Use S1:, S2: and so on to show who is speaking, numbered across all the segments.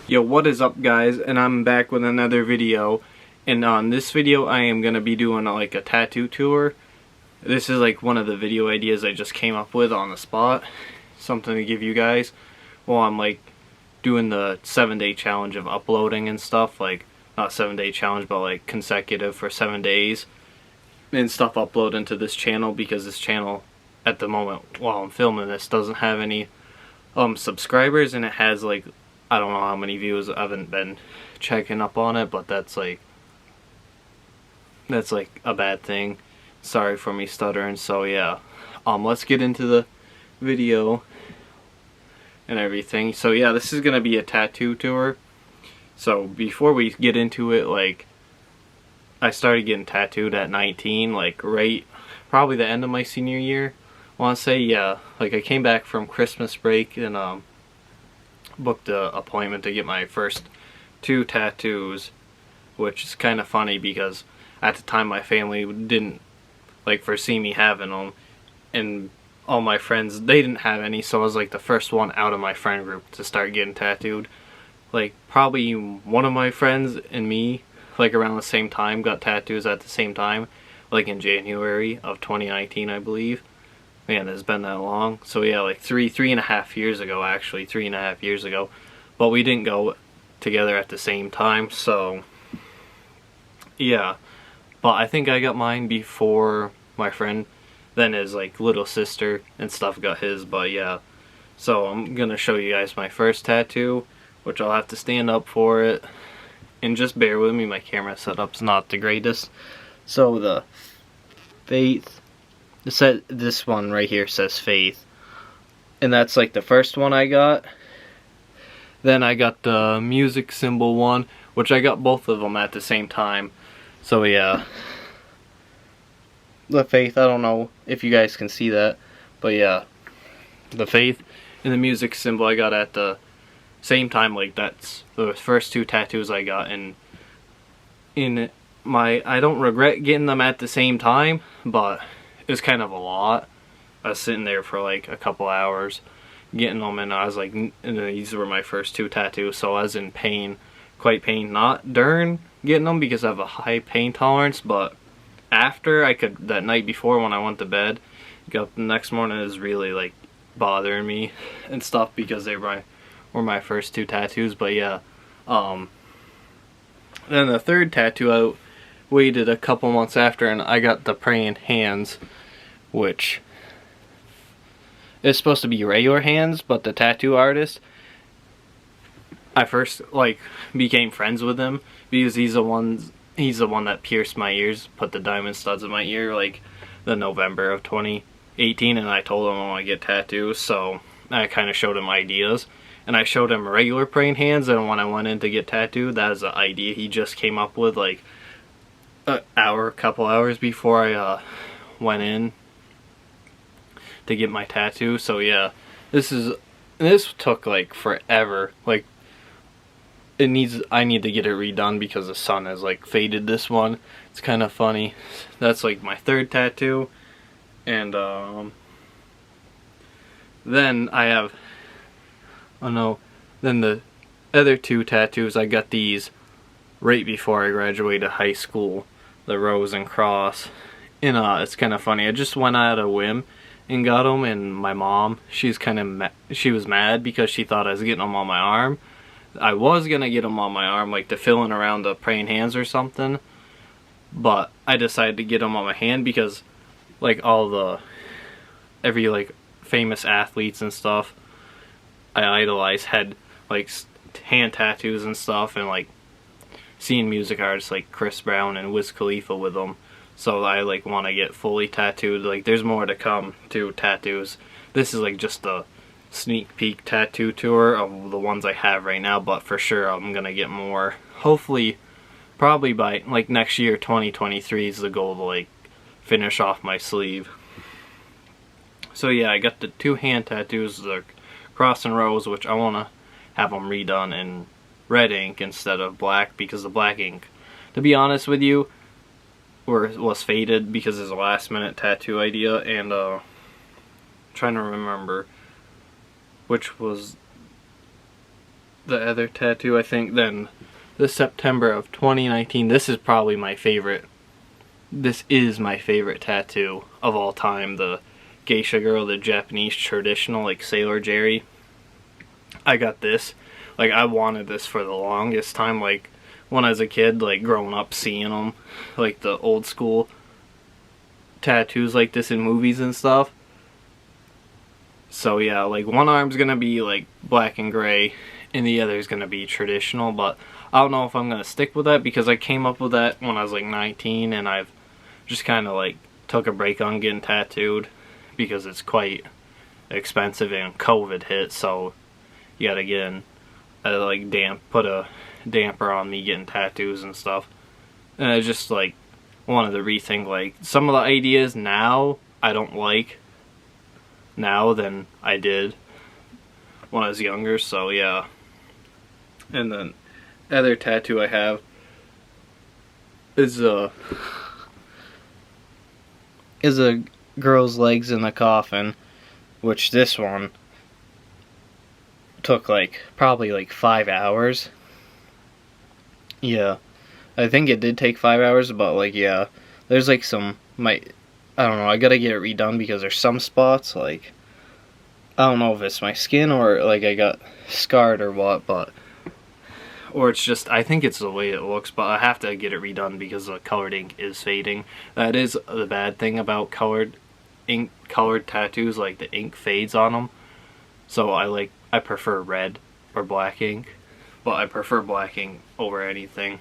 S1: Yo, what is up guys, and I'm back with another video, and on this video I am going to be doing like a tattoo tour. This is like one of the video ideas I just came up with on the spot, something to give you guys while I'm like doing the 7-day challenge of uploading and stuff, like not 7-day challenge but like consecutive for 7 days and stuff upload into this channel, because this channel at the moment while I'm filming this doesn't have any subscribers, and it has like I don't know how many views. I haven't been checking up on it, but that's like a bad thing. Sorry for me stuttering. So yeah, let's get into the video and everything. So yeah, this is gonna be a tattoo tour. So before we get into it, like I started getting tattooed at 19, like right probably the end of my senior year. I want to say, yeah, like I came back from Christmas break and booked an appointment to get my first 2 tattoos, which is kind of funny because at the time my family didn't like foresee me having them, and all my friends, they didn't have any, so I was like the first one out of my friend group to start getting tattooed. Like probably one of my friends and me, like around the same time, got tattoos at the same time, like in January of 2019 I believe. Man, it's been that long. So yeah, like three and a half years ago, actually 3.5 years ago. But we didn't go together at the same time, so yeah. But I think I got mine before my friend, then his like little sister and stuff got his, but yeah. So I'm gonna show you guys my first tattoo, which I'll have to stand up for it. And just bear with me, my camera setup's not the greatest. So the Faith, this one right here says Faith, and that's like the first one I got. Then I got the music symbol one, which I got both of them at the same time. So yeah, the Faith, I don't know if you guys can see that, but yeah, the Faith and the music symbol I got at the same time. Like that's the first 2 tattoos I got, and I don't regret getting them at the same time, but it was kind of a lot. I was sitting there for like a couple hours getting them, and I was like, and these were my first 2 tattoos, so I was in pain, quite pain, not during getting them because I have a high pain tolerance, but after, I could, that night before when I went to bed, got up the next morning, it was really like bothering me and stuff because they were my first 2 tattoos. But yeah, then the third tattoo I waited a couple months after, and I got the praying hands, which is supposed to be regular hands, but the tattoo artist, I first like became friends with him because he's the one that pierced my ears, put the diamond studs in my ear like the November of 2018, and I told him I want to get tattoos, so I kind of showed him ideas, and I showed him regular praying hands, and when I went in to get tattooed, that was the idea he just came up with like couple hours before I went in to get my tattoo. So yeah, this took like forever. Like I need to get it redone because the sun has like faded this one. It's kind of funny. That's like my 3rd tattoo, and then I have, oh no, then the other 2 tattoos, I got these right before I graduated high school, the rose and cross, and it's kind of funny. I just went out of whim and got them, and my mom, she was mad because she thought I was getting them on my arm. I was gonna get them on my arm, like to fill in around the praying hands or something, but I decided to get them on my hand because like every like famous athletes and stuff I idolize had like hand tattoos and stuff, and like seeing music artists like Chris Brown and Wiz Khalifa with them. So I like want to get fully tattooed. Like there's more to come to tattoos. This is like just a sneak peek tattoo tour of the ones I have right now, but for sure I'm gonna get more. Hopefully, probably by like next year, 2023 is the goal to like finish off my sleeve. So yeah, I got the 2 hand tattoos, the cross and rose, which I want to have them redone in red ink instead of black, because the black ink, to be honest with you, was faded because it's a last minute tattoo idea, and trying to remember which was the other tattoo, I think, then this September of 2019, this is probably my favorite. This is my favorite tattoo of all time. The geisha girl, the Japanese traditional, like Sailor Jerry. I got this. Like, I wanted this for the longest time. Like, when I was a kid, like, growing up seeing them. Like, the old school tattoos like this in movies and stuff. So, yeah, like, one arm's gonna be, like, black and gray, and the other's gonna be traditional, but I don't know if I'm gonna stick with that, because I came up with that when I was, like, 19, and I've just kind of, like, took a break on getting tattooed, because it's quite expensive, and COVID hit, so you gotta get in, like, put a damper on me getting tattoos and stuff. And I just, like, wanted to rethink, like, some of the ideas now I don't like now than I did when I was younger, so yeah. And then other tattoo I have is a girl's legs in the coffin, which this one took like probably like 5 hours. Yeah, I think it did take 5 hours, but like, yeah, there's like I don't know, I gotta get it redone because there's some spots, like, I don't know if it's my skin or like I got scarred or what, but or it's just, I think it's the way it looks, but I have to get it redone because the colored ink is fading. That is the bad thing about colored tattoos, like the ink fades on them. So I prefer red or black ink, but I prefer black ink over anything.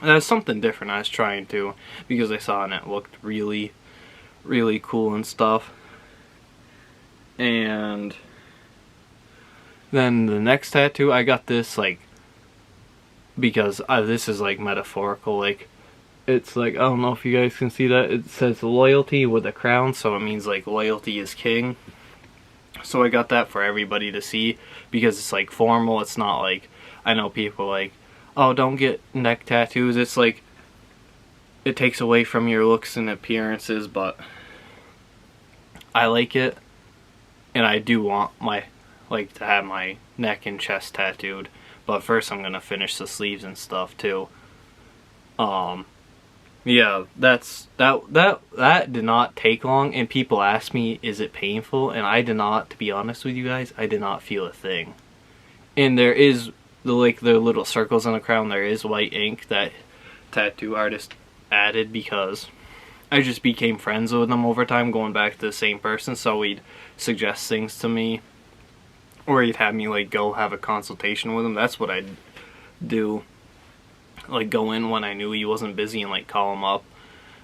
S1: And that's something different I was trying to, because I saw it and it looked really, really cool and stuff. And then the next tattoo, I got this, like, because this is, like, metaphorical, like, it's, like, I don't know if you guys can see that, it says loyalty with a crown, so it means, like, loyalty is king. So I got that for everybody to see, because it's, like, formal, it's not, like, I know people, like, oh, don't get neck tattoos, it's, like, it takes away from your looks and appearances, but I like it, and I do want to have my neck and chest tattooed. But first I'm gonna finish the sleeves and stuff too. Yeah, that did not take long, and people ask me, is it painful? And I did not, to be honest with you guys, I did not feel a thing. And there is the little circles on the crown, there is white ink that tattoo artist added because I just became friends with them over time, going back to the same person, so he'd suggest things to me. Or he'd have me, like, go have a consultation with him. That's what I'd do. Like, go in when I knew he wasn't busy and, like, call him up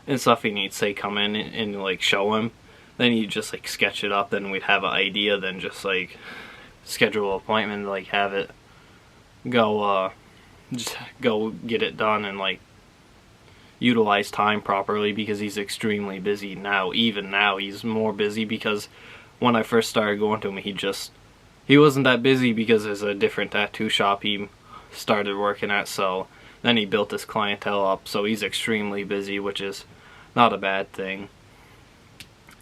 S1: and stuff. And he'd say, come in and like, show him. Then he'd just, like, sketch it up. Then we'd have an idea. Then just, like, schedule an appointment. Like, have it just go get it done and, like, utilize time properly, because he's extremely busy now. Even now, he's more busy, because when I first started going to him, he wasn't that busy because there's a different tattoo shop he started working at, so then he built his clientele up, so he's extremely busy, which is not a bad thing.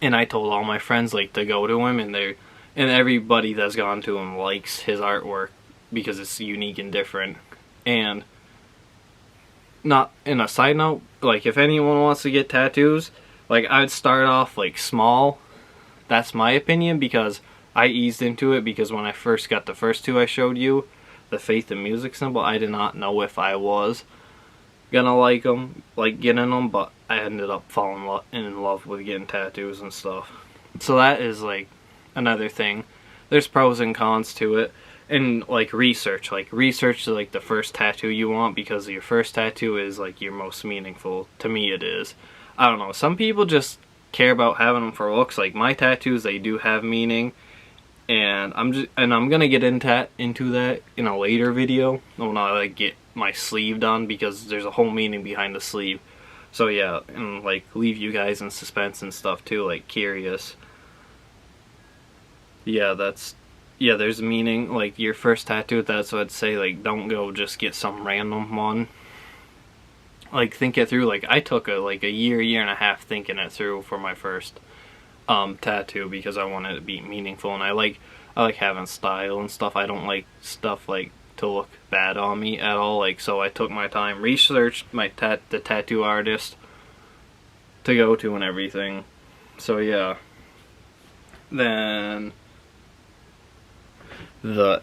S1: And I told all my friends, like, to go to him, and everybody that's gone to him likes his artwork because it's unique and different. And not in a side note, like, if anyone wants to get tattoos, like, I'd start off, like, small. That's my opinion, because I eased into it, because when I first got the first two I showed you, the faith and music symbol, I did not know if I was gonna like them, like getting them, but I ended up falling in love with getting tattoos and stuff. So that is, like, another thing. There's pros and cons to it. And, like, research the first tattoo you want, because your first tattoo is, like, your most meaningful. To me it is. I don't know, some people just care about having them for looks. Like, my tattoos, they do have meaning. And I'm gonna get into that in a later video when I, like, get my sleeve done, because there's a whole meaning behind the sleeve. So yeah, and, like, leave you guys in suspense and stuff too, like, curious. Yeah, there's a meaning. Like, your first tattoo, that's what I'd say. Like, don't go just get some random one. Like, think it through. Like, I took a year and a half thinking it through for my first tattoo, because I wanted it to be meaningful, and I like having style and stuff. I don't like stuff like to look bad on me at all. Like, so I took my time, researched the tattoo artist to go to and everything. So yeah. Then the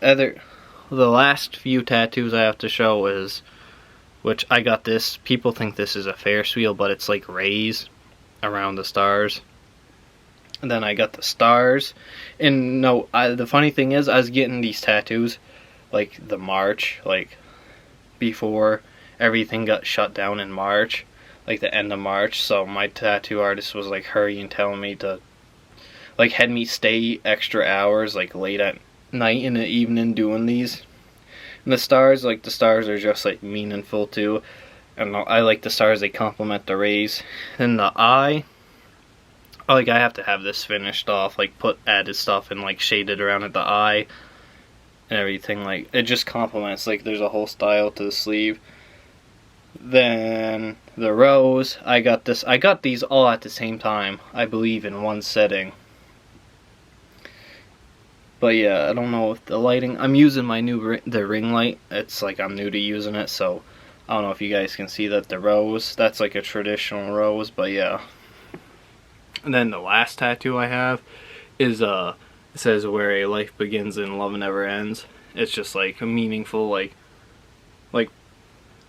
S1: last few tattoos I have to show is, which I got this, people think this is a Ferris wheel, but it's like rays around the stars. And then I got the stars. And no, the funny thing is, I was getting these tattoos like the March, like before everything got shut down in March, like the end of March. So my tattoo artist was like hurrying, telling me to, like, had me stay extra hours, like late at night in the evening doing these. And the stars are just like meaningful too. And I like the stars, they complement the rays. And the eye, like, I have to have this finished off, like put added stuff and like shaded around at the eye and everything. Like, it just complements, like there's a whole style to the sleeve. Then the rose, I got these all at the same time, I believe, in one setting. But yeah, I don't know if the lighting, I'm using my new the ring light. It's like I'm new to using it, so I don't know if you guys can see that the rose, that's like a traditional rose, but yeah. And then the last tattoo I have is it says where a life begins and love never ends. It's just like a meaningful, like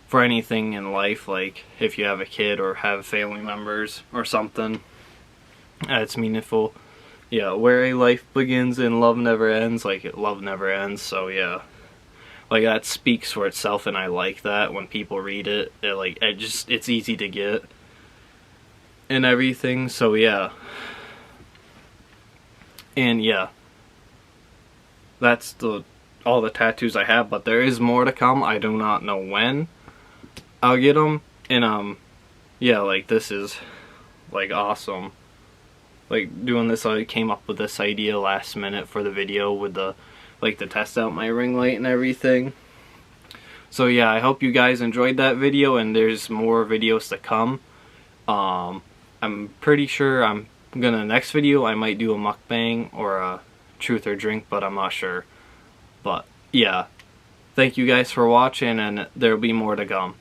S1: for anything in life, like if you have a kid or have family members or something, it's meaningful. Yeah, where a life begins and love never ends, like love never ends. So yeah, like that speaks for itself, and I like that when people read it. It's easy to get and everything. So yeah, and yeah, that's all the tattoos I have. But there is more to come. I do not know when I'll get them. And yeah, like this is like awesome. Like doing this, I came up with this idea last minute for the video with the to test out my ring light and everything. So yeah, I hope you guys enjoyed that video, and there's more videos to come. I'm pretty sure next video I might do a mukbang or a truth or drink, but I'm not sure. But yeah, thank you guys for watching, and there'll be more to come.